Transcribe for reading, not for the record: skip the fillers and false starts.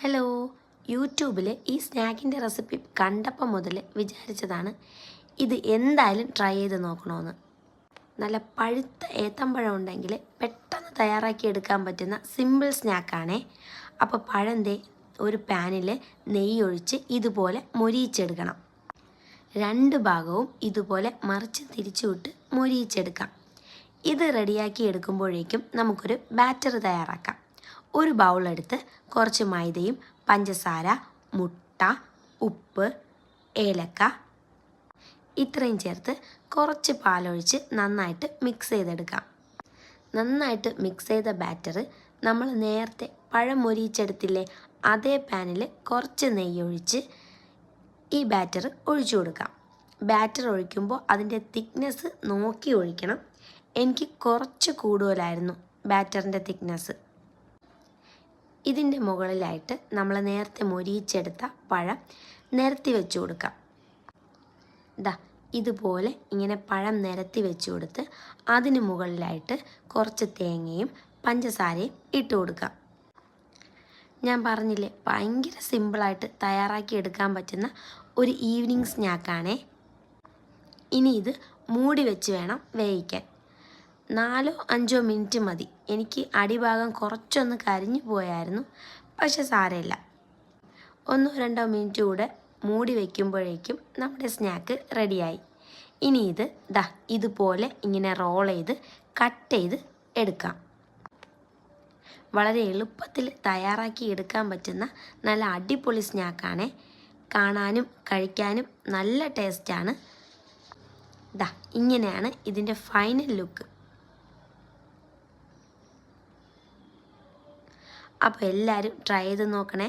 Hello, യൂട്യൂബിൽ ഈ സ്നാക്കിൻ്റെ recipe കണ്ടപ്പോൾ മുതൽ വിചാരിച്ചതാണ് ഇത് എന്തായാലും ട്രൈ ചെയ്ത് നോക്കണമെന്ന്. നല്ല പഴുത്ത ഏത്തമ്പഴം ഉണ്ടെങ്കിൽ പെട്ടെന്ന് തയ്യാറാക്കി എടുക്കാൻ പറ്റുന്ന സിമ്പിൾ സ്നാക്കാണേ. അപ്പോൾ പഴം ഒരു പാനിൽ നെയ്യ് ഒഴിച്ച് ഇതുപോലെ മൊരിയിച്ചെടുക്കണം. രണ്ട് ഭാഗവും ഇതുപോലെ മറിച്ച് തിരിച്ചു വിട്ട് മൊരിയിച്ചെടുക്കാം. ഇത് റെഡിയാക്കി എടുക്കുമ്പോഴേക്കും നമുക്കൊരു ബാറ്റർ തയ്യാറാക്കാം. ഒരു ബൗളെടുത്ത് കുറച്ച് മൈദയും പഞ്ചസാര, മുട്ട, ഉപ്പ്, ഏലക്ക ഇത്രയും ചേർത്ത് കുറച്ച് പാലൊഴിച്ച് നന്നായിട്ട് മിക്സ് ചെയ്തെടുക്കാം. നന്നായിട്ട് മിക്സ് ചെയ്ത ബാറ്റർ നമ്മൾ നേരത്തെ പഴം മൊരിയിച്ചെടുത്തില്ലേ, അതേ പാനിൽ കുറച്ച് നെയ്യ് ഒഴിച്ച് ഈ ബാറ്റർ ഒഴിച്ചു കൊടുക്കാം. ബാറ്റർ ഒഴിക്കുമ്പോൾ അതിൻ്റെ തിക്നെസ് നോക്കി ഒഴിക്കണം. എനിക്ക് കുറച്ച് കൂടുതലായിരുന്നു ബാറ്ററിൻ്റെ തിക്നെസ്. ഇതിൻ്റെ മുകളിലായിട്ട് നമ്മൾ നേരത്തെ മൊരിയിച്ചെടുത്ത പഴം നിരത്തി വെച്ച് കൊടുക്കാം. ഇതുപോലെ ഇങ്ങനെ പഴം നിരത്തി വെച്ച് കൊടുത്ത് അതിന് മുകളിലായിട്ട് കുറച്ച് തേങ്ങയും പഞ്ചസാരയും ഇട്ട് കൊടുക്കാം. ഞാൻ പറഞ്ഞില്ലേ, ഭയങ്കര സിമ്പിളായിട്ട് തയ്യാറാക്കി എടുക്കാൻ പറ്റുന്ന ഒരു ഈവനിങ് സ്നാക്കാണേ. ഇനി ഇത് മൂടി വെച്ച് വേണം വേവിക്കാൻ. 4-5 മിനിറ്റ് മതി. എനിക്ക് അടിഭാഗം കുറച്ചൊന്ന് കരിഞ്ഞു പോയായിരുന്നു, പക്ഷെ സാരമില്ല. 1-2 മിനിറ്റ് കൂടെ മൂടി വയ്ക്കുമ്പോഴേക്കും നമ്മുടെ സ്നാക്ക് റെഡിയായി. ഇനി ഇത് ഇതുപോലെ ഇങ്ങനെ റോൾ ചെയ്ത് കട്ട് ചെയ്ത് എടുക്കാം. വളരെ എളുപ്പത്തിൽ തയ്യാറാക്കി എടുക്കാൻ പറ്റുന്ന നല്ല അടിപൊളി സ്നാക്കാണേ. കാണാനും കഴിക്കാനും നല്ല ടേസ്റ്റാണ്. ഇങ്ങനെയാണ് ഇതിൻ്റെ ഫൈനൽ ലുക്ക്. അപ്പോൾ എല്ലാവരും ട്രൈ ചെയ്ത് നോക്കണേ.